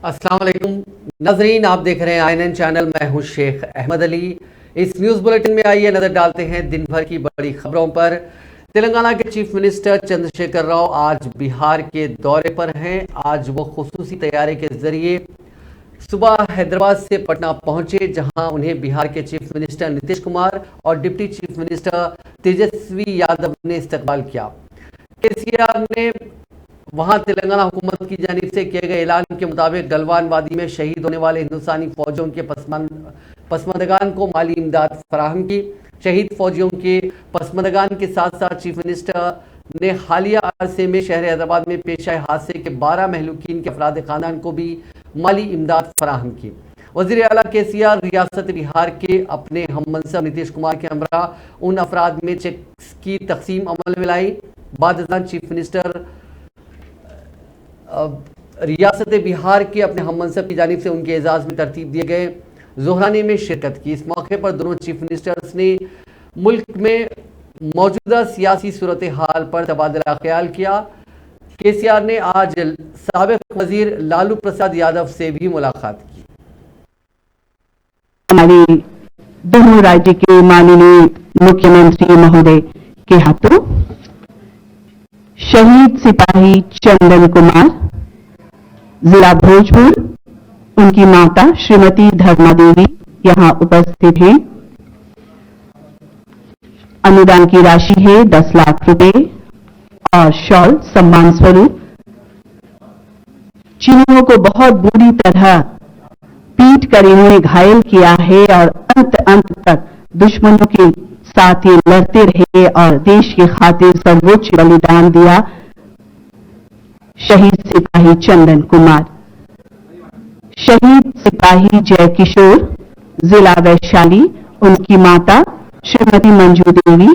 अस्सलाम वालेकुम नाजरीन, आप देख रहे हैं INN चैनल। मैं हूं शेख अहमद अली। इस न्यूज़ बुलेटिन में आइए नज़र डालते हैं दिन भर की बड़ी खबरों पर। तेलंगाना के चीफ मिनिस्टर चंद्रशेखर राव आज बिहार के दौरे पर हैं। आज वो खुसूसी तैयारी के जरिए सुबह हैदराबाद से पटना पहुंचे, जहां उन्हें बिहार के चीफ मिनिस्टर नीतीश कुमार और deputy chief minister Tejashwi Yadav ने इस्तकबाल किया। केसीआर ने वहां तेलंगाना हुकूमत की जानिब से किए गए ऐलान के मुताबिक गलवान वादी में शहीद होने वाले हिंदुस्तानी फौजियों के पसमंदगान को माली इमदाद फराहम की। शहीद फौजियों के पसमंदगान के साथ साथ चीफ मिनिस्टर ने हालिया अरसे में शहर हैदराबाद में पेश आए हादसे के 12 महलूकीन के अफराद खानदान को भी माली इमदाद फराहम की। वज़ीर आला केसीआर रियासत बिहार के अपने हम मनसब नीतीश कुमार के हमरा उन अफराद में चेक्स की तकसीम अमल में लाई। बाद चीफ मिनिस्टर रियासत बिहार के अपने हम मनसब की जानिब से उनके एजाज़ में तरतीब दिए गए ज़ोहराने में शिरकत की। इस मौके पर दोनों चीफ मिनिस्टर्स ने मुल्क में मौजूदा सियासी सूरत हाल पर तबादला ख्याल किया। केसीआर ने आज साबिक़ वजीर लालू प्रसाद यादव से भी मुलाकात की। हमारे दोनों राज्य के माननीय मुख्यमंत्री महोदय के हाथों शहीद सिपाही चंदन कुमार, जिला भोजपुर, उनकी माता श्रीमती धर्मा देवी यहां उपस्थित हैं। अनुदान की राशि है 10 लाख रुपए और शॉल सम्मान स्वरूप। चीनियों को बहुत बुरी तरह पीट कर इन्होंने घायल किया है और अंत तक दुश्मनों के साथ ये लड़ते रहे और देश की खातिर सर्वोच्च बलिदान दिया। शहीद सिपाही चंदन कुमार। शहीद सिपाही जय किशोर, जिला वैशाली, उनकी माता श्रीमती मंजू देवी।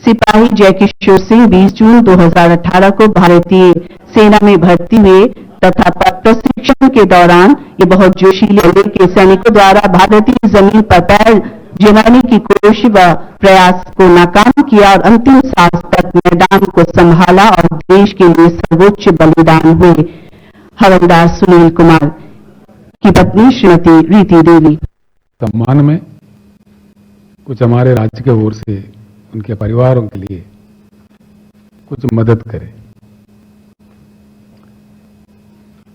सिपाही जय किशोर सिंह 20 जून 2018 को भारतीय सेना में भर्ती हुए तथा प्रशिक्षण के दौरान ये बहुत जोशीले दल के सैनिकों द्वारा भारतीय जमीन पर पैर जमाने की कोशिश व प्रयास को नाकाम किया और अंतिम सांस तक मैदान को संभाला और देश के लिए सर्वोच्च बलिदान हुए। हवलदार सुनील कुमार की पत्नी श्रीमती रीति देवी। सम्मान में कुछ हमारे राज्य की ओर से उनके परिवारों के लिए कुछ मदद करें।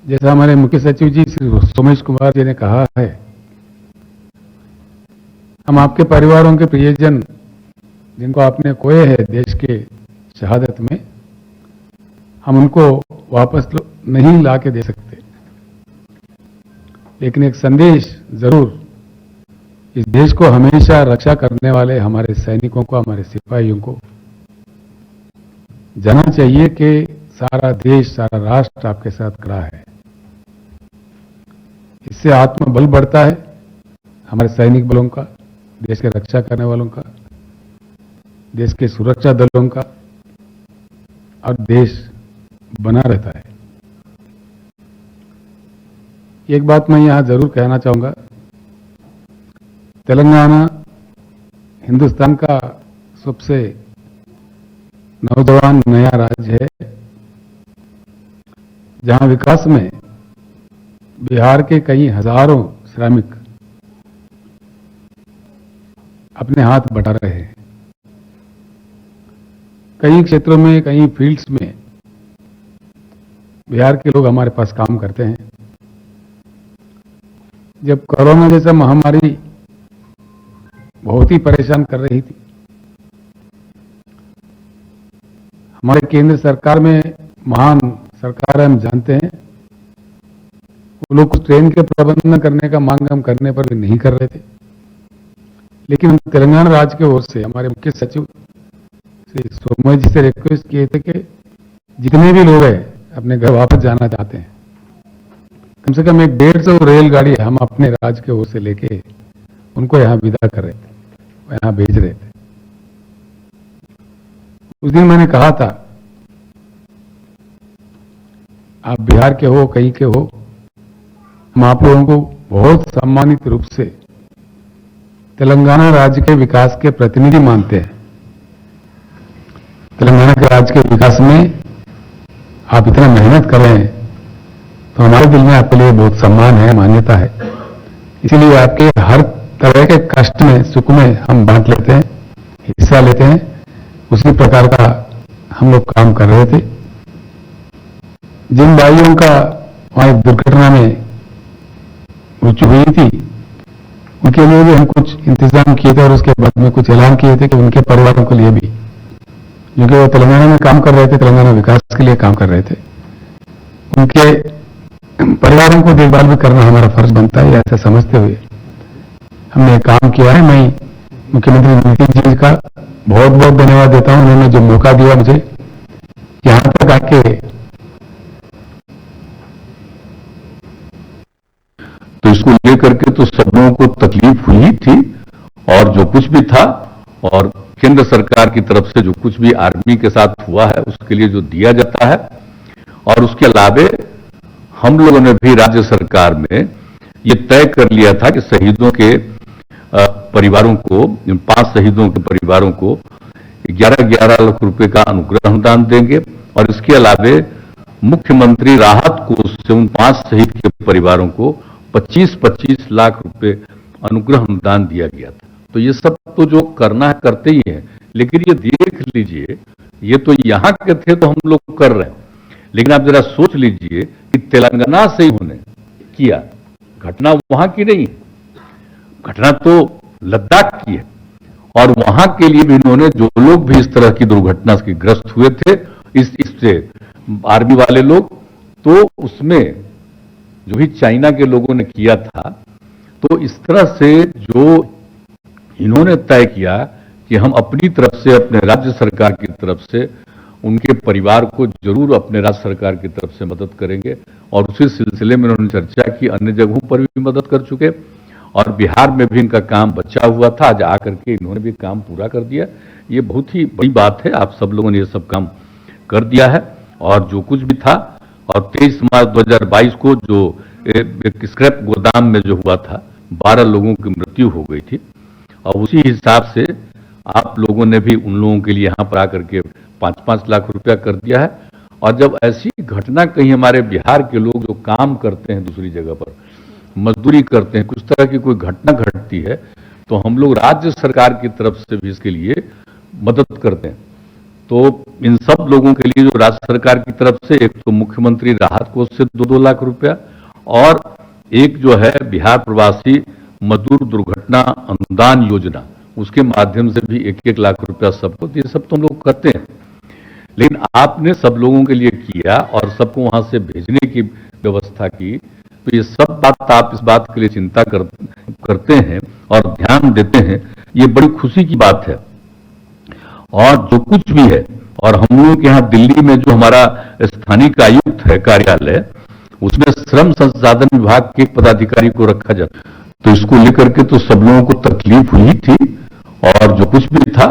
जैसा हमारे मुख्य सचिव जी श्री सोमेश कुमार जी ने कहा है, हम आपके परिवारों के प्रियजन जिनको आपने खोए हैं देश के शहादत में, हम उनको वापस नहीं ला के दे सकते, लेकिन एक संदेश जरूर इस देश को हमेशा रक्षा करने वाले हमारे सैनिकों को, हमारे सिपाहियों को जाना चाहिए कि सारा देश, सारा राष्ट्र आपके साथ खड़ा है। इससे आत्मबल बढ़ता है हमारे सैनिक बलों का, देश की रक्षा करने वालों का, देश के सुरक्षा दलों का, और देश बना रहता है। एक बात मैं यहां जरूर कहना चाहूंगा, तेलंगाना हिंदुस्तान का सबसे नौजवान नया राज्य है, जहां विकास में बिहार के कई हजारों श्रमिक अपने हाथ बटा रहे हैं। कई क्षेत्रों में, कई फील्ड्स में बिहार के लोग हमारे पास काम करते हैं। जब कोरोना जैसा महामारी बहुत ही परेशान कर रही थी, हमारे केंद्र सरकार में महान सरकार है, हम जानते हैं, वो लोग कुछ ट्रेन के प्रबंधन करने का मांग हम करने पर भी नहीं कर रहे थे, लेकिन तेलंगाना राज्य की ओर से हमारे मुख्य सचिव श्री सोमय जी से रिक्वेस्ट किए थे कि जितने भी लोग हैं अपने घर वापस जाना चाहते हैं, कम से कम 150 रेलगाड़ी हम अपने राज्य की ओर से लेके उनको यहां विदा कर रहे थे, यहां भेज रहे थे। उस दिन मैंने कहा था, आप बिहार के हो, कहीं के हो, हम आप लोगों को बहुत सम्मानित रूप से तेलंगाना राज्य के विकास के प्रतिनिधि मानते हैं। तेलंगाना के राज्य के विकास में आप इतना मेहनत कर रहे हैं, तो हमारे दिल में आपके लिए बहुत सम्मान है, मान्यता है। इसीलिए आपके हर तरह के कष्ट में, सुख में हम बांट लेते हैं, हिस्सा लेते हैं। उसी प्रकार का हम लोग काम कर रहे थे। जिन भाइयों का वहां एक दुर्घटना में मृत्यु हुई थी, उनके लिए भी हम कुछ इंतजाम किए थे और उसके बाद में कुछ ऐलान किए थे कि उनके परिवारों के लिए भी, क्योंकि वो तेलंगाना में काम कर रहे थे, तेलंगाना विकास के लिए काम कर रहे थे, उनके परिवारों को देखभाल भी करना हमारा फर्ज बनता है। ऐसा समझते हुए हमने काम किया है। मैं मुख्यमंत्री नीतीश जी का बहुत बहुत धन्यवाद देता हूं। उन्होंने जो मौका दिया मुझे यहां तक आके, तो इसको लेकर के तो सब लोगों को तकलीफ हुई थी, और जो कुछ भी था, और केंद्र सरकार की तरफ से जो कुछ भी आर्मी के साथ हुआ है उसके लिए जो दिया जाता है, और उसके अलावे हम लोगों ने भी राज्य सरकार में ये तय कर लिया था कि शहीदों के परिवारों को, 5 शहीदों के परिवारों को 11-11 लाख रुपए का अनुग्रह अनुदान देंगे, और इसके अलावे मुख्यमंत्री राहत कोष से उन 5 शहीद के परिवारों को 25-25 लाख रुपए अनुग्रह अनुदान दिया गया था। तो ये सब तो जो करना है करते ही हैं, लेकिन ये देख लीजिए, ये तो यहां के थे तो हम लोग कर रहे हैं, लेकिन आप जरा सोच लीजिए कि तेलंगाना से ही उन्होंने किया, घटना वहां की नहीं, घटना तो लद्दाख की है, और वहां के लिए भी इन्होंने, जो लोग भी इस तरह की दुर्घटना से ग्रस्त हुए थे, इससे आर्मी वाले लोग, तो उसमें जो भी चाइना के लोगों ने किया था, तो इस तरह से जो इन्होंने तय किया कि हम अपनी तरफ से, अपने राज्य सरकार की तरफ से उनके परिवार को जरूर अपने राज्य सरकार की तरफ से मदद करेंगे, और उसी सिलसिले में उन्होंने चर्चा की, अन्य जगहों पर भी मदद कर चुके, और बिहार में भी इनका काम बचा हुआ था, आज आकर के इन्होंने भी काम पूरा कर दिया। ये बहुत ही बड़ी बात है, आप सब लोगों ने ये सब काम कर दिया है। और जो कुछ भी था, और 23 मार्च 2022 को जो एक स्क्रैप गोदाम में जो हुआ था, 12 लोगों की मृत्यु हो गई थी, और उसी हिसाब से आप लोगों ने भी उन लोगों के लिए यहाँ पर आकर के 5-5 लाख रुपया कर दिया है। और जब ऐसी घटना कहीं हमारे बिहार के लोग जो काम करते हैं दूसरी जगह पर, मजदूरी करते हैं, कुछ तरह की कोई घटना घटती है, तो हम लोग राज्य सरकार की तरफ से भी इसके लिए मदद करते हैं। तो इन सब लोगों के लिए जो राज्य सरकार की तरफ से, एक तो मुख्यमंत्री राहत कोष से 2-2 लाख रुपया, और एक जो है बिहार प्रवासी मजदूर दुर्घटना अनुदान योजना, उसके माध्यम से भी 1-1 लाख रुपया सबको, ये सब तो हम लोग करते हैं। लेकिन आपने सब लोगों के लिए किया और सबको वहां से भेजने की व्यवस्था की, तो ये सब बात, आप इस बात के लिए चिंता करते हैं और ध्यान देते हैं, ये बड़ी खुशी की बात है। और जो कुछ भी है, और हम लोगों के यहाँ दिल्ली में जो हमारा स्थानीय आयुक्त है कार्यालय, उसमें श्रम संसाधन विभाग के पदाधिकारी को रखा जाता है। तो इसको लेकर के तो सब लोगों को तकलीफ हुई थी, और जो कुछ भी था,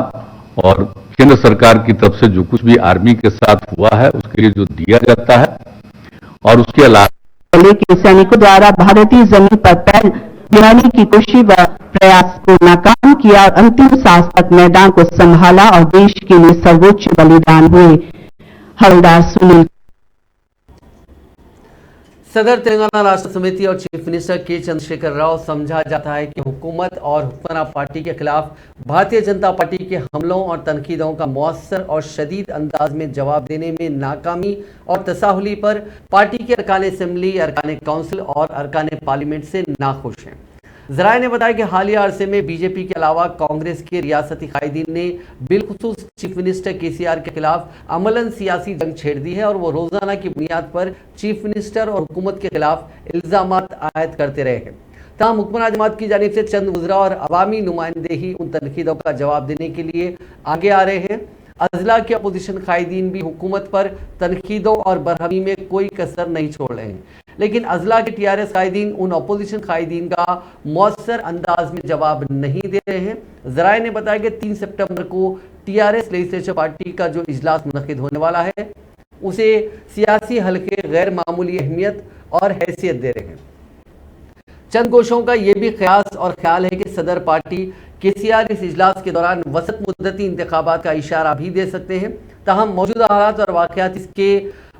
और केंद्र सरकार की तरफ से जो कुछ भी आर्मी के साथ हुआ है उसके लिए जो दिया जाता है, और उसके अलावा के सैनिकों द्वारा भारतीय जमीन पर पैर गिराने की कोशिश व प्रयास को नाकाम किया और अंतिम सांस तक मैदान को संभाला और देश के लिए सर्वोच्च बलिदान हुए हवलदार सुनील। सदर तेलंगाना राष्ट्र समिति और चीफ मिनिस्टर के चंद्रशेखर राव समझा जाता है कि हुकूमत और हुक्मरान पार्टी के खिलाफ भारतीय जनता पार्टी के हमलों और तनकीदों का मौसर और शदीद अंदाज में जवाब देने में नाकामी और तसाहुली पर पार्टी के अरकान असेंबली, अरकान काउंसिल और अरकान पार्लियामेंट से नाखुश हैं। जराये ने बताया कि हालिया अरसे में बीजेपी के अलावा कांग्रेस के रियासती कायदीन ने बिलखुसूस चीफ मिनिस्टर केसीआर के खिलाफ अमलन सियासी जंग छेड़ दी है, और वो रोजाना की बुनियाद पर चीफ मिनिस्टर और हुकूमत के खिलाफ इल्जामात आयद करते रहे हैं। तमाम हुक्मरान जमात की जानिब से चंद वज़रा और अवामी नुमाइंदे ही उन तनकीदों का जवाब देने के लिए आगे आ रहे हैं। अजला के अपोजिशन कायदीन भी हुकूमत पर तनकीदों और बरहमी में कोई कसर नहीं छोड़ रहे हैं, लेकिन अजला के टीआरएस कायदीन उन अपोजिशन कायदीन का मौसर अंदाज में जवाब नहीं दे रहे हैं। जराये ने बताया कि 3 सितंबर को टीआरएस लेजिस्लेचर पार्टी का जो इजलास मुनक्किद होने वाला है, उसे सियासी हल्के गैर मामूली अहमियत और हैसियत दे रहे हैं। चंद गोशों का यह भी कयास और ख्याल है कि सदर पार्टी केसीआर इस इजलास के दौरान वसत मुद्दती इंतखाबात का इशारा भी दे सकते हैं। ताहम मौजूदा हालात और वाकयात इसके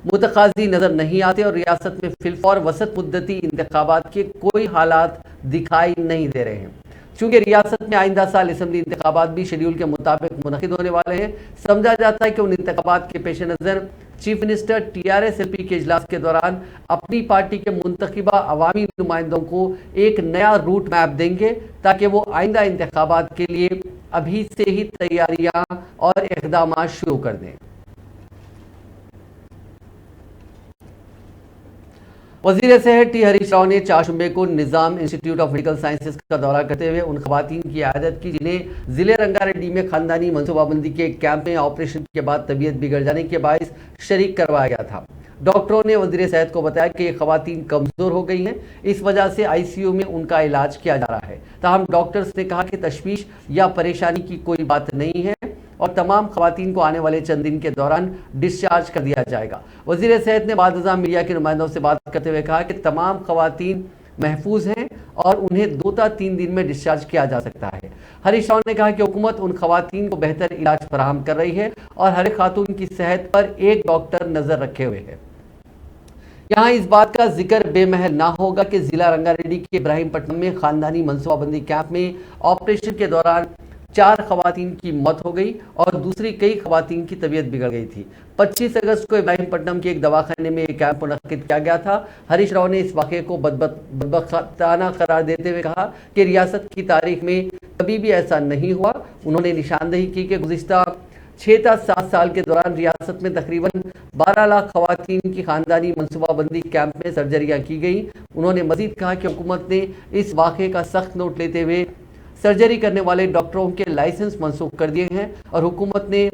मुतकाजी नजर नहीं आते और रियासत में फिलफौर वसत मुद्दती इंतखाबात के कोई हालात दिखाई नहीं दे रहे हैं। चूंकि रियासत में आइंदा साल असम्बली इंतखाबात भी शेड्यूल के मुताबिक मुनक़िद होने वाले हैं, समझा जाता है कि उन इंतखाबात के पेश नज़र चीफ मिनिस्टर TRS-LP के इजलास के दौरान अपनी पार्टी के मुंतखबा अवामी नुमाइंदों को एक नया रूट मैप देंगे ताकि वो आइंदा इंतखाबात के लिए अभी से ही तैयारियां और इक़दाम शुरू कर दें। वज़ीर सेहत टी हरीश राव ने चारशंबे को निज़ाम इंस्टीट्यूट ऑफ मेडिकल साइंसेज का दौरा करते हुए उन खवातीन की आयदत की जिन्हें ज़िले रंगारेड्डी में खानदानी मनसूबाबंदी के एक कैंप में ऑपरेशन के बाद तबीयत बिगड़ जाने के बायस शरीक करवाया गया था। डॉक्टरों ने वज़ीर सेहत को बताया कि ये खवातीन कमज़ोर हो गई हैं, इस वजह से ICU में उनका इलाज किया जा रहा है। ताहम डॉक्टर्स ने कहा कि तशवीश या परेशानी की कोई बात नहीं है और तमाम खवातीन को आने वाले चंद दिन के दौरान डिस्चार्ज कर दिया जाएगा। वज़ीर सेहत ने बाद मीडिया के नुमाइंदों से बात करते हुए कहा कि तमाम खवातीन महफूज हैं और उन्हें 2 या 3 दिन में डिस्चार्ज किया जा सकता है। हरीश राव ने कहा कि हुकूमत उन खवातीन को बेहतर इलाज फराहम कर रही है और हर खातून की सेहत पर एक डॉक्टर नजर रखे हुए है। यहाँ इस बात का जिक्र बेमहल ना होगा कि जिला रंगारेड्डी के इब्राहिमपट्टनम में खानदानी मनसूबाबंदी कैंप में ऑपरेशन के दौरान 4 खवातीन की मौत हो गई और दूसरी कई खवातीन की तबीयत बिगड़ गई थी। 25 अगस्त को इब्राहिमपट्टनम के एक दवाखाने में एक कैंप मुनक्किद किया गया था। हरीश राव ने इस वाक़े को बदबख्ताना करार देते हुए कहा कि रियासत की तारीख में कभी भी ऐसा नहीं हुआ। उन्होंने निशानदेही की कि गुज़िश्ता 6 या 7 साल के दौरान रियासत में तकरीबन 12 लाख खवातीन की खानदानी मनसूबाबंदी कैंप में सर्जरियाँ की गई। उन्होंने मजीद कहा कि हुकूमत ने इस वाक़े का सख्त नोट लेते हुए सर्जरी करने वाले डॉक्टरों के लाइसेंस मनसूख कर दिए हैं और हुकूमत ने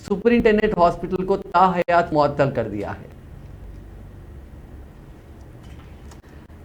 सुपरिंटेंडेंट हॉस्पिटल को ताहयात मुअत्तल कर दिया है।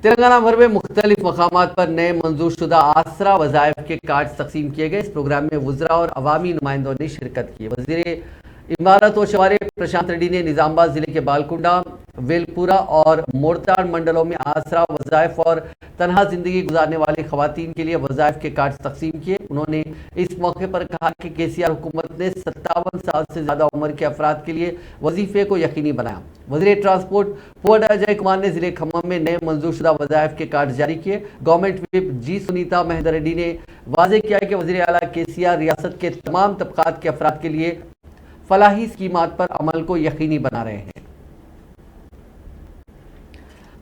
तेलंगाना भर में मुख्तलिफ मकामात पर नए मंजूर शुदा आसरा वज़ाइफ के कार्ड तकसीम किए गए। इस प्रोग्राम में वुज़रा और अवामी नुमाइंदों ने शिरकत की। वज़ीर इमारत और शवारे प्रशांत रेड्डी ने निज़ामाबाद जिले के बालकुंडा, वेलपुरा और मोरताड़ मंडलों में आसरा वज़ाइफ और तनहा जिंदगी गुजारने वाली खवातीन के लिए वज़ाइफ के कार्ड तकसीम किए। उन्होंने इस मौके पर कहा कि KCR हुकूमत ने 57 साल से ज़्यादा उम्र के अफराद के लिए वजीफे को यकीनी बनाया। वज़ीर ट्रांसपोर्ट पोर्ट अजय कुमार ने जिले खम्मम में नए मंजूर शुदा वज़ाइफ के कार्ड जारी किए। Government whip G Sunitha Mahender Reddy ने वाज़ेह किया कि वज़ीर आला KCR रियासत के तमाम तबकात के अफराद के लिए फलाही स्कीमात पर अमल को यकीनी बना रहे हैं।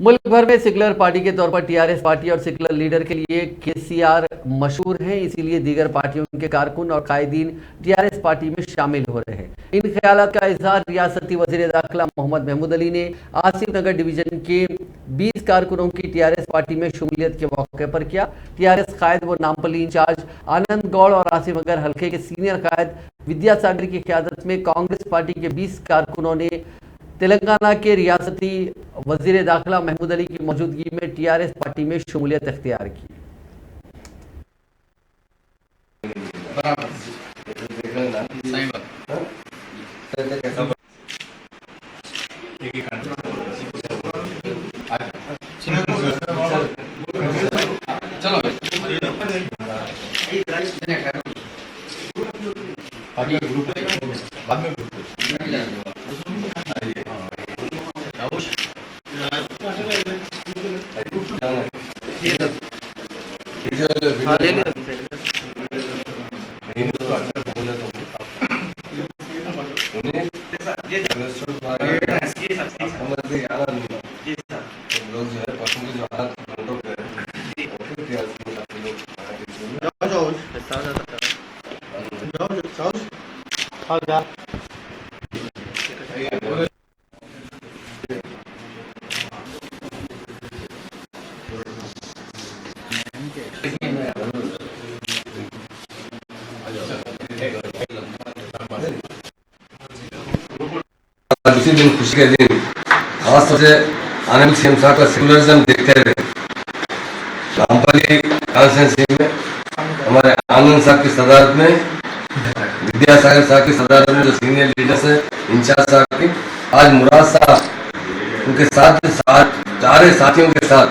मुल्क भर में सेकुलर पार्टी के तौर पर TRS पार्टी और सेकुलर लीडर के लिए KCR मशहूर है, इसीलिए दीगर पार्टियों के कारकुन और कायदीन TRS पार्टी में शामिल हो रहे हैं। इन ख्यालात का इजहार रियासती वज़ीर दाखिला मोहम्मद महमूद अली ने आसिफ नगर डिवीजन के 20 कारकुनों की TRS पार्टी में शमूलियत के मौके पर किया। TRS कायद व नामपल्ली इंचार्ज आनंद गौड़ और आसिफ नगर हल्के के सीनियर कायद विद्यासागर की क़यादत में कांग्रेस पार्टी के 20 कारकुनों ने तेलंगाना के रियासती वज़ीर दाखिला महमूद अली की मौजूदगी में TRS पार्टी में शमूलियत इख्तियार की। उसी दिन खुशी के दिन खासतौर से आने वाले CM साहब का सेकुलरिज्म देखते हुए नामपल्ली कॉन्स्टिट्यूंसी में हमारे आनंद साहब की सदारत में, विद्यासागर साहब की सदारत में जो सीनियर लीडर्स है, इंचार्ज साहब की, आज मुराद साहब उनके साथ सारे साथियों के साथ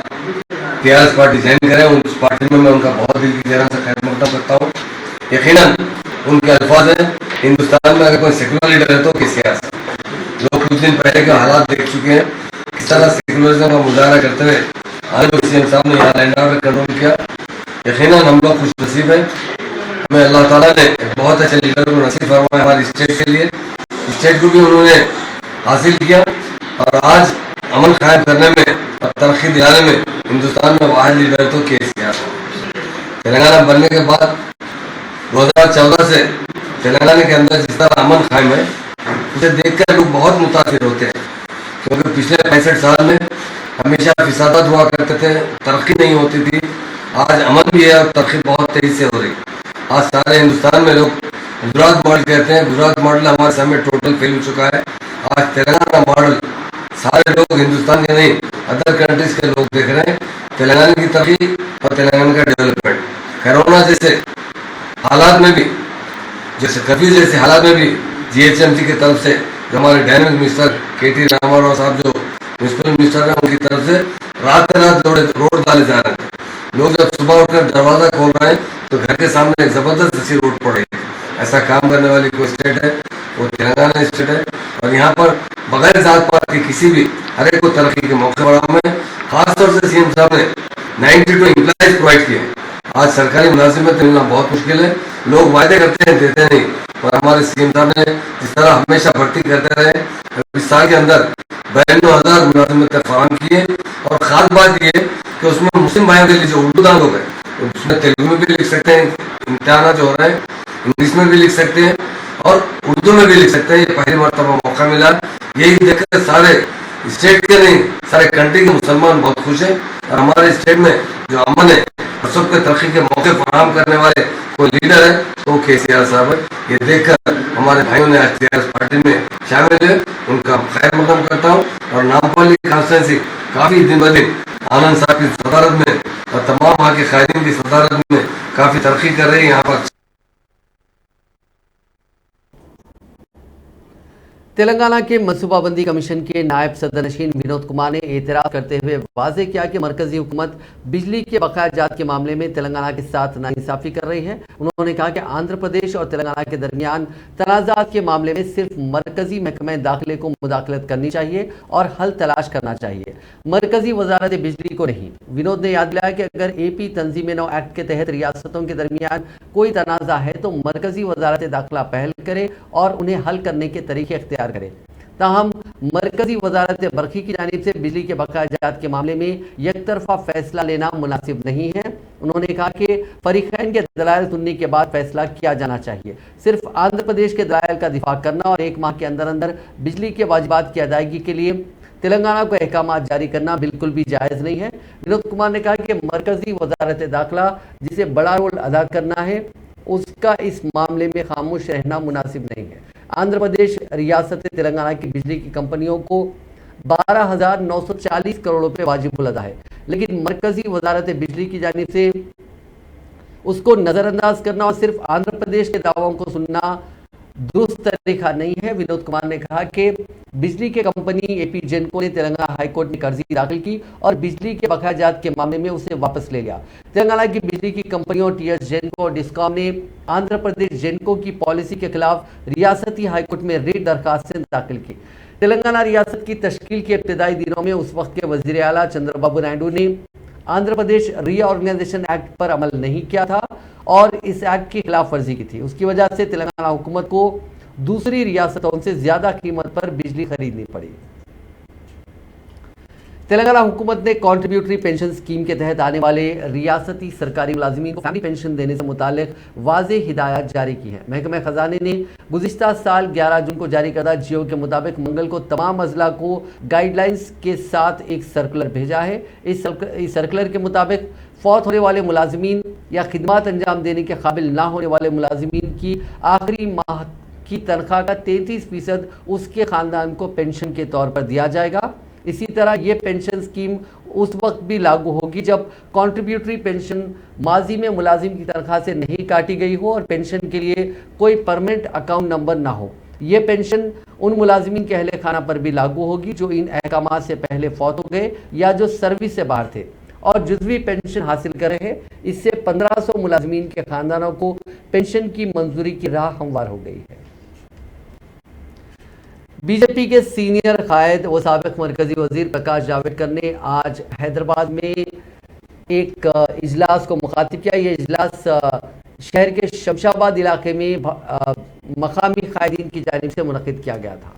TRS पार्टी ज्वाइन करें। उस पार्टी में मैं उनका बहुत दिल की गहराई से खैर मकदम करता हूँ। यकीनन उनके अल्फाज हैं, हिंदुस्तान में अगर कोई सेकुलर लीडर है तो KCR लोग कुछ दिन पहले के हालात देख चुके हैं, किस तरह सेकुलरिज्म का मुजाहरा करते हुए आज सीएम साहब ने यहाँ लैंड ऑर्डर कंट्रोल किया। यकीनन हम लोग खुश नसीब हैं, हमें अल्लाह ताला ने एक बहुत अच्छे लीडर को नसीब फरमाया हमारी स्टेट के लिए। स्टेट को भी उन्होंने हासिल किया और आज अमन कायम करने में और तरक्की दिलाने में हिंदुस्तान में वाहिद लीडर तो केसीआर। तेलंगाना बनने के बाद 2014 से तेलंगाना के अंदर जिस तरह अमन कायम है उसे देखकर लोग बहुत मुतासिर होते हैं, क्योंकि पिछले 65 साल में हमेशा फिसादात हुआ करते थे, तरक्की नहीं होती थी। आज अमन भी है और तरक्की बहुत तेजी से हो रही। आज सारे हिंदुस्तान में लोग गुजरात मॉडल कहते हैं, गुजरात मॉडल हमारे सामने टोटल फेल हो चुका है। आज तेलंगाना मॉडल सारे लोग हिंदुस्तान के नहीं अदर कंट्रीज के लोग देख रहे हैं। तेलंगाना की तरक्की और तेलंगाना का डेवलपमेंट कोरोना जैसे हालात में भी, जैसे कर्फ्यू जैसे हालात में भी जीएचएमसी की तरफ से जो हमारे डायनेमिक मिनिस्टर केटी रामाराव साहब जो म्यूनसिपल मिनिस्टर है उनकी तरफ से रात रोड डाले जा रहे थे। लोग जब सुबह उठकर दरवाजा खोल रहे हैं तो घर के सामने एक जबरदस्त अच्छी रोड पड़ रही है। ऐसा काम करने वाली कोई स्टेट है वो तेलंगाना स्टेट है। और यहाँ पर बगैर जात पात के किसी भी हर एक को तरक्की के मौके बढ़ा में खासतौर से सीएम साहब ने 92 एम्प्लॉइज प्रोवाइड किए। आज सरकारी मुलाजिमत मिलना बहुत मुश्किल है, लोग वायदे करते हैं देते नहीं, और हमारे सीएम साहब ने जिस तरह हमेशा भर्ती करते रहे, इस साल के अंदर 92,000 मुलाजिमत फराहम किए। और खास बात ये कि उसमें मुस्लिम भाइयों के लिए जो उर्दू दान लोग हैं उसमें तेलुगु में भी लिख सकते हैं, इम्तिहान जो हो रहे हैं इंग्लिश में भी लिख सकते हैं और उर्दू में भी लिख सकते हैं। ये पहली मरतबा मौका मिला। यही देखकर सारे स्टेट के नहीं सारे कंट्री के मुसलमान बहुत खुश हैं। और हमारे स्टेट में जो अमन है और सबके तरक्की के मौके फराहम करने वाले कोई लीडर है तो वो केसीआर साहब है। ये देखकर हमारे भाइयों ने आज टीआरएस पार्टी में शामिल है, उनका खैर मकदम करता हूँ। और नामपल्ली कॉन्स्टिट्यूंसी काफी दिन ब दिन आनंद साहब की सदारत में और तमाम वहाँ के कायदीन की सदारत में काफी तरक्की कर रही है। यहाँ पर तेलंगाना के मनसूबाबंदी कमीशन के नायब सदरनशीन विनोद कुमार ने एतराज करते हुए वाजे किया कि मरकजी हुकूमत बिजली के बकाया जात के मामले में तेलंगाना के साथ नाइंसाफी कर रही है। उन्होंने कहा कि आंध्र प्रदेश और तेलंगाना के दरमियान तनाजात के मामले में सिर्फ मरकजी महकमे दाखिले को मुदाखलत करनी चाहिए और हल तलाश करना चाहिए, मरकजी वजारत बिजली को नहीं। विनोद ने याद दिलाया कि अगर एपी तंजीम नौ एक्ट के तहत रियासतों के दरमियान कोई तनाज़ा है तो मरकजी वजारत दाखिला पहल करे और उन्हें हल करने के तरीके इख्तियार करे। ताहम मरकजी वजारत बरकी की जानिब से बिजली के बकाया जात के मामले में एक तरफा फैसला लेना मुनासिब नहीं है। उन्होंने कहा कि फरीकैन के दलाइल सुनने के बाद फैसला किया जाना चाहिए। सिर्फ आंध्र प्रदेश के दलाइल का दिफा करना और एक माह के अंदर अंदर बिजली के वाजिबात की अदायगी के लिए तेलंगाना को अहकाम जारी करना बिल्कुल भी जायज़ नहीं है। विनोद कुमार ने कहा कि मरकजी वजारत दाखिला जिसे बड़ा रोल अदा करना है उसका इस मामले में खामोश रहना मुनासिब नहीं है। आंध्र प्रदेश रियासत तेलंगाना की बिजली की कंपनियों को 12,940 करोड़ रुपए वाजिबुल अदा है, लेकिन मरकजी वजारत बिजली की जानिब से उसको नजरअंदाज करना और सिर्फ आंध्र प्रदेश के दावों को सुनना दुरुस्त तरीका नहीं है। विनोद कुमार ने कहा कि बिजली के कंपनी एपी जेनको ने तेलंगाना हाईकोर्ट में कर्जी दाखिल की और बिजली के बकाया जात के मामले में उसे वापस ले लिया। तेलंगाना की बिजली की कंपनियों टीएस जेनको और डिस्कॉम ने आंध्र प्रदेश जेनको की पॉलिसी के खिलाफ रियासती हाईकोर्ट में रिट दरखास्तें दाखिल की। तेलंगाना रियासत की तश्कील के इब्तदाई दिनों में उस वक्त के वजीर आला चंद्रबाबू नायडू ने आंध्र प्रदेश रीऑर्गेनाइजेशन एक्ट पर अमल नहीं किया था और इस एक्ट की खिलाफ वर्जी की थी। उसकी वजह से तेलंगाना हुकूमत को दूसरी रियासतों से ज्यादा कीमत पर बिजली खरीदनी पड़ी। तेलंगाना हुकूमत ने कॉन्ट्रीब्यूटरी पेंशन स्कीम के तहत आने वाले रियासती सरकारी मुलाजिमीन को फैमिली पेंशन देने से मुतालिक वाज़े हिदायत जारी की है। महकमा खजाने ने गुज़िश्ता साल 11 जून को जारी करदा जियो के मुताबिक मंगल को तमाम अजला को गाइडलाइंस के साथ एक सर्कुलर भेजा है। इस सर्कुलर के मुताबिक फौत होने वाले मुलाजिमीन या खिदमत अंजाम देने के काबिल ना होने वाले मुलाजिमीन की आखिरी माह की तनख्वाह का 33% उसके ख़ानदान को पेंशन के तौर पर दिया जाएगा। इसी तरह ये पेंशन स्कीम उस वक्त भी लागू होगी जब कॉन्ट्रीब्यूटरी पेंशन माजी में मुलाजिम की तनख्वाह से नहीं काटी गई हो और पेंशन के लिए कोई परमानेंट अकाउंट नंबर ना हो। ये पेंशन उन मुलाजिमीन के अहले खाना पर भी लागू होगी जो इन अहकामात से पहले फौत हो गए या जो सर्विस से बाहर थे और जुज़वी पेंशन हासिल कर रहे हैं। इससे 1500 मुलाजिमीन के खानदानों को पेंशन की मंजूरी की राह हमवार हो गई है। बीजेपी के सीनियर कायद व साबिक मरकजी वजीर प्रकाश जावड़ेकर ने आज हैदराबाद में एक इजलास को मुखातिब किया। ये इजलास शहर के शमशाबाद इलाके में मकामी कायदीन की जानिब से मुनक़िद किया गया था।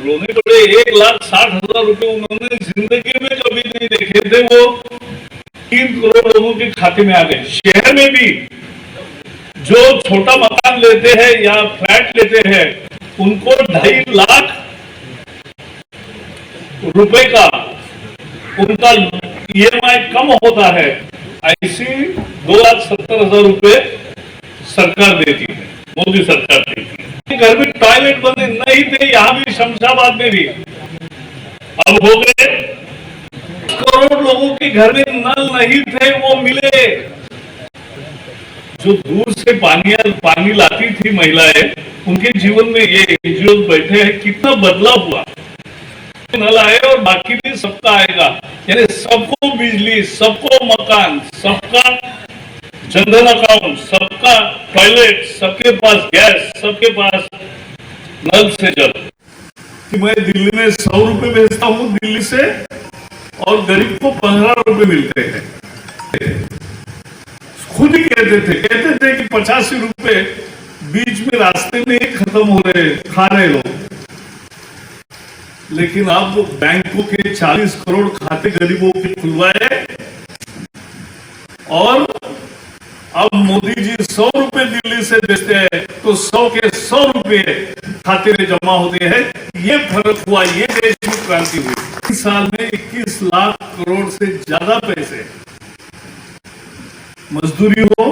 रोने पड़े। 1,60,000 रुपए उन्होंने जिंदगी में कभी नहीं देखे थे, वो 3 करोड़ लोगों के खाते में आ गए। शहर में भी जो छोटा मकान लेते हैं या फ्लैट लेते हैं उनको 2.5 लाख रुपए का उनका EMI कम होता है, ऐसी 2,70,000 रुपए सरकार देती है, मोदी सरकार देती है। घर में टॉयलेट बने नहीं थे, यहाँ भी शमशाबाद में भी अब हो गए। करोड़ लोगों के घर में नल नहीं थे, वो मिले। जो दूर से पानी लाती थी महिलाएं, उनके जीवन में ये एनजीओ बैठे हैं, कितना बदलाव हुआ। नल आए और बाकी भी सबका आएगा, यानी सबको बिजली, सबको मकान, सबका जनधन अकाउंट, सबका टॉयलेट, सबके पास गैस, सबके पास नल से जल। मैं दिल्ली में 100 रुपए भेजता हूँ दिल्ली से और गरीब को 15 रुपए मिलते हैं। खुद ही कहते थे कि 85 रुपए बीच में रास्ते में ही खत्म हो रहे, खा रहे लोग। लेकिन अब बैंकों के 40 करोड़ खाते गरीबों के खुलवाए और अब मोदी जी 100 रुपए दिल्ली से भेजते हैं तो 100 के 100 रुपए खाते में जमा होते हैं। ये फर्क हुआ, ये देश में क्रांति हुई। इस साल में 21 लाख करोड़ से ज्यादा पैसे, मजदूरी हो,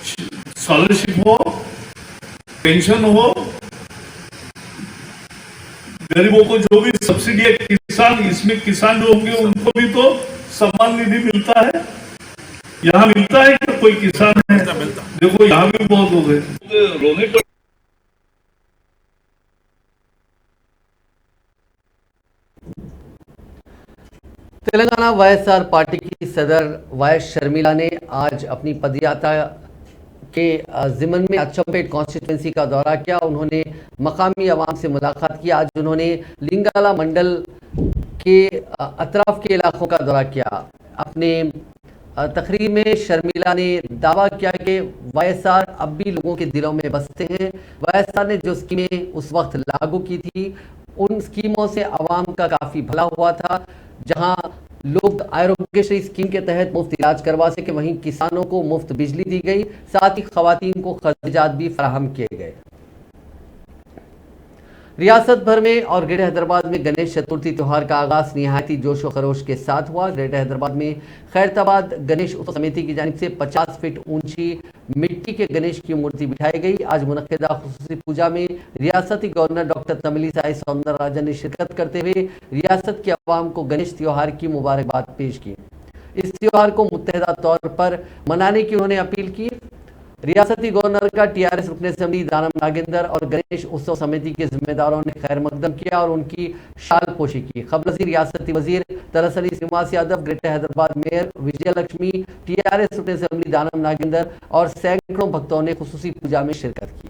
स्कॉलरशिप हो, पेंशन हो, गरीबों को जो भी सब्सिडी है, किसान, इसमें किसान जो होंगे उनको भी तो सम्मान निधि मिलता है। यहाँ मिलता है कि कोई किसान है, देखो यहाँ भी बहुत हो गए रोने पड़े। तेलंगाना वाईएसआर पार्टी की सदर वाईएस शर्मिला ने आज अपनी पदयात्रा के ज़िमन में अच्चमपेट कॉन्स्टिट्यूंसी का दौरा किया। उन्होंने मकामी अवाम से मुलाकात की। आज उन्होंने लिंगाला मंडल के अतराफ के इलाकों का दौरा किया। अपने तकरीर में शर्मिला ने दावा किया कि वाईएसआर अब भी लोगों के दिलों में बसते हैं। वाईएसआर ने जो स्कीमें उस वक्त लागू की थी, उन स्कीमों से आवाम का काफ़ी भला हुआ था। जहां लोग आरोग्यश्री स्कीम के तहत मुफ्त इलाज करवा सके, वहीं किसानों को मुफ्त बिजली दी गई, साथ ही खवातीन को खर्चात भी फराहम किए गए। रियासत भर में और ग्रेटर हैदराबाद में गणेश चतुर्थी त्यौहार का आगाज निहायती जोश व खरोश के साथ हुआ। ग्रेटर हैदराबाद में खैरताबाद गणेश उत्सव समिति की जानिब से 50 फीट ऊंची मिट्टी के गणेश की मूर्ति बिठाई गई। आज मुनक्किदा खुसूसी पूजा में रियासती गवर्नर डॉक्टर तमिलिसाई सौंदरराजन ने शिरकत करते हुए रियासत के अवाम को गणेश त्यौहार की मुबारकबाद पेश की। इस त्यौहार को मुत्तहदा तौर पर मनाने की उन्होंने अपील की। रियासती गवर्नर का टीआरएस रुकन असेंबली दानम नागेंदर और गणेश उत्सव समिति के जिम्मेदारों ने खैर मकदम किया और उनकी शाल पोशी की। खबरसी रियासती वजीर Talasani Srinivas Yadav, greater Hyderabad mayor Vijayalakshmi, TRS रुकन असेंबली दानम नागेंदर और सैकड़ों भक्तों ने खुसूसी पूजा में शिरकत की।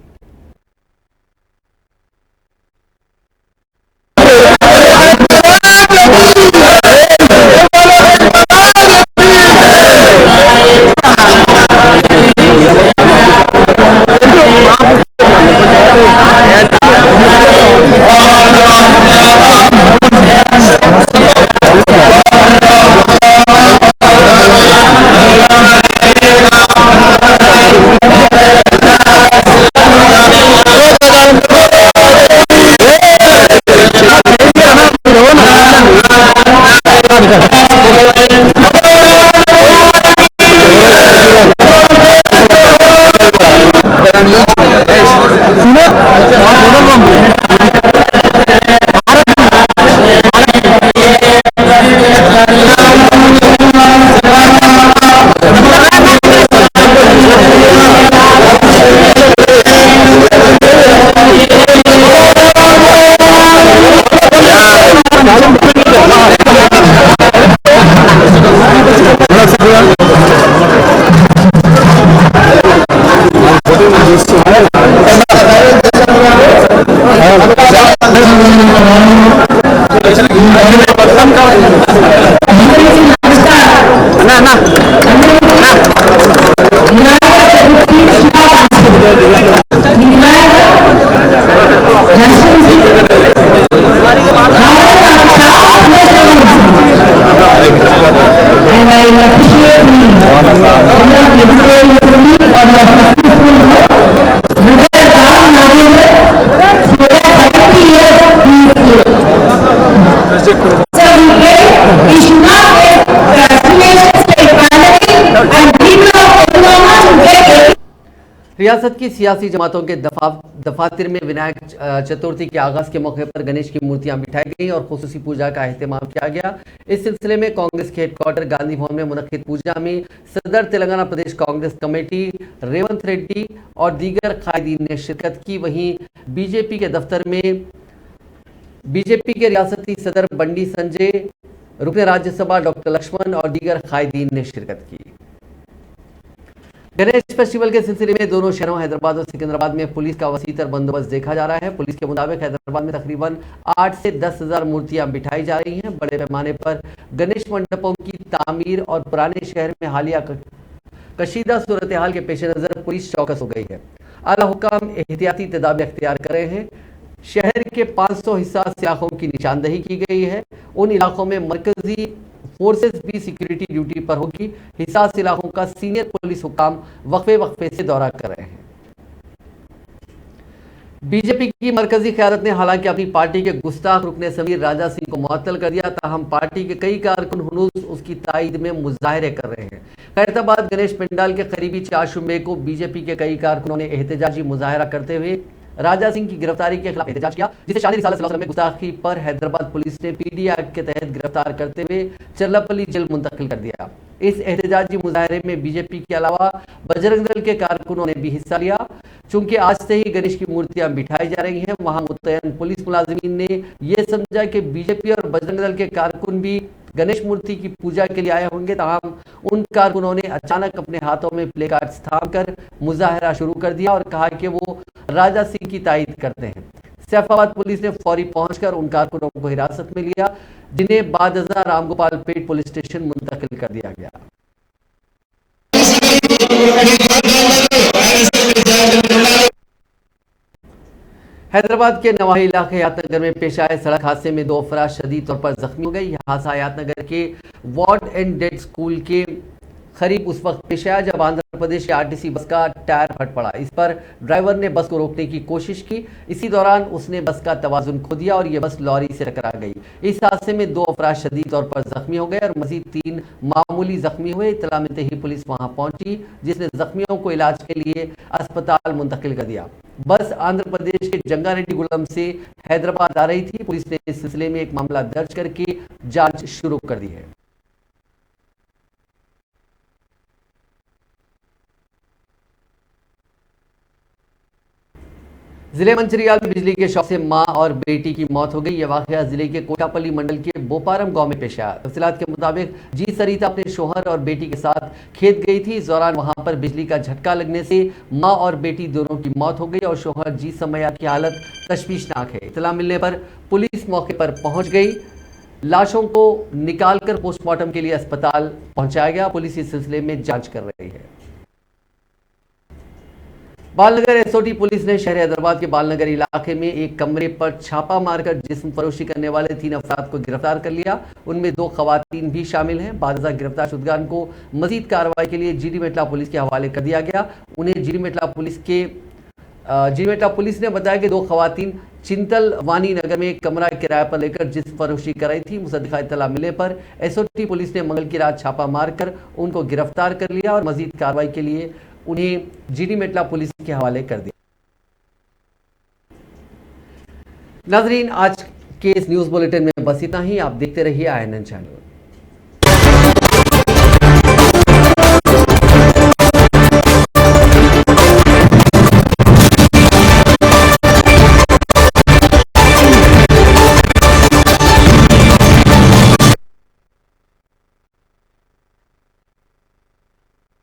रियासत की सियासी जमातों के दफातर में विनायक चतुर्थी के आगाज के मौके पर गणेश की मूर्तियां बिठाई गई और खुसूसी पूजा का एहतमाम किया गया। इस सिलसिले में कांग्रेस के हेडक्वार्टर गांधी भवन में मुनक्किद पूजा में सदर तेलंगाना प्रदेश कांग्रेस कमेटी रेवंत रेड्डी और दीगर कायदीन ने शिरकत की। वहीं बीजेपी के दफ्तर में बीजेपी के रियासती सदर बंडी संजय, रुकन राज्यसभा डॉक्टर लक्ष्मण और दीगर कायदीन ने शिरकत की। गणेश फेस्टिवल के सिलसिले में दोनों शहरों हैदराबाद और सिकंदराबाद में पुलिस का वसीतर बंदोबस्त देखा जा रहा है। पुलिस के मुताबिक हैदराबाद में तकरीबन 8 से 10,000 मूर्तियां बिठाई जा रही हैं। बड़े पैमाने पर गणेश मंडपों की तामीर और पुराने शहर में हालिया कशीदा सूरत हाल के पेश नजर पुलिस चौकस हो गई है। आला हुकाम एहतियाती तदाबीर अख्तियार कर रहे हैं। शहर के 500 हिस्सास इलाकों की निशानदही की गई है। उन इलाकों में मरकजी फोर्सेस भी सिक्योरिटी ड्यूटी पर होगी। हिसास इलाकों का सीनियर पुलिस हुकाम वक्फे से दौरा कर रहे हैं। बीजेपी की मरकजी क़यादत ने हालांकि अपनी पार्टी के गुस्ताख रुकने समीर राजा सिंह को मुअत्तल कर दिया, ताहम पार्टी के कई कारकुन हुनूस उसकी तायद में मुजाहरे कर रहे हैं। खैरताबाद गणेश पंडाल के करीबी 4 शुबे को बीजेपी के कई कारकुनों ने एहतजाजी मुजाहरा करते हुए राजा सिंह की गिरफ्तारी के खिलाफ एहतजाज किया, जिसे शान रिसालत सल्लल्लाहु अलैहि वसल्लम में गुस्ताखी पर हैदराबाद पुलिस ने पीडी एक्ट के तहत गिरफ्तार करते हुए चरलापल्ली जेल मुंतकिल कर दिया। इस एहतजाजी मुजाहरे में बीजेपी के अलावा बजरंग दल के कारकुनों ने भी हिस्सा लिया। चूंकि आज से ही गणेश की मूर्तियां बिठाई जा रही हैं, वहां मुतयन पुलिस मुलाजिमीन ने यह समझा कि बीजेपी और बजरंग दल के कारकुन भी गणेश मूर्ति की पूजा के लिए आए होंगे, ताहम उन कारकुनों ने अचानक अपने हाथों में प्ले कार्ड्स थाम कर मुजाहरा शुरू कर दिया और कहा कि वो राजा सिंह की तायद करते हैं। सैफाबाद पुलिस ने फौरी पहुंचकर उन कारकुनों को हिरासत में लिया, जिन्हें बादजा रामगोपाल पेट पुलिस स्टेशन मुंतकिल कर दिया गया। हैदराबाद के नवाही इलाके यातनगर में पेश आए सड़क हादसे में 2 अफराद शदीद तौर पर जख्मी हो गए। यह हादसा यातनगर के वार्ड एंड डेड स्कूल के करीब उस वक्त पेश आया जब आंध्र प्रदेश की आरटीसी बस का टायर फट पड़ा। इस पर ड्राइवर ने बस को रोकने की कोशिश की। इसी दौरान उसने बस का तवाजुन खो दिया और यह बस लॉरी से टकरा गई। इस हादसे में 2 अफराद शदीद तौर पर जख्मी हो गए और मजीद 3 मामूली जख्मी हुए। इत्तला मिलते ही पुलिस वहां पहुंची, जिसने जख्मियों को इलाज के लिए अस्पताल मुंतकिल कर दिया। बस आंध्र प्रदेश के जंगारेड्डीगुड़म से हैदराबाद आ रही थी। पुलिस ने इस सिलसिले में एक मामला दर्ज करके जांच शुरू कर दी है। जिले मंचिरियाल में बिजली के शॉक से मां और बेटी की मौत हो गई। यह वाकया जिले के कोटापल्ली मंडल के बोपारम गांव में पेश आया। तफसीलात के मुताबिक जी सरिता अपने शोहर और बेटी के साथ खेत गई थी। इस दौरान वहां पर बिजली का झटका लगने से मां और बेटी दोनों की मौत हो गई और शोहर जी समैया की हालत तशवीशनाक है। इत्तला मिलने पर पुलिस मौके पर पहुंच गई। लाशों को निकालकर पोस्टमार्टम के लिए अस्पताल पहुंचाया गया। पुलिस इस सिलसिले में जांच कर रही है। बालनगर एसओटी पुलिस ने शहर हैदराबाद के बालनगर इलाके में एक कमरे पर छापा मारकर जिस्म फरोशी करने वाले 3 अफराद को गिरफ्तार कर लिया। उनमें 2 खवातीन भी शामिल हैं। बादशाह गिरफ्तार शुदगान को मजीद कार्रवाई के लिए जीडी मेटला पुलिस के हवाले कर दिया गया। उन्हें जीडी मेटला पुलिस ने बताया कि 2 खवातीन चिंतल वानी नगर में एक कमरा किराए पर लेकर जिस्म फरोशी कर रही थी। मुसद्दिका इत्तला मिलने पर एसओटी पुलिस ने मंगल की रात छापा मारकर उनको गिरफ्तार कर लिया और मजीद कार्रवाई के लिए उन्हें जीडी मेटला पुलिस के हवाले कर दिया। नाजरीन, आज के इस न्यूज बुलेटिन में बस इतना ही। आप देखते रहिए INN चैनल।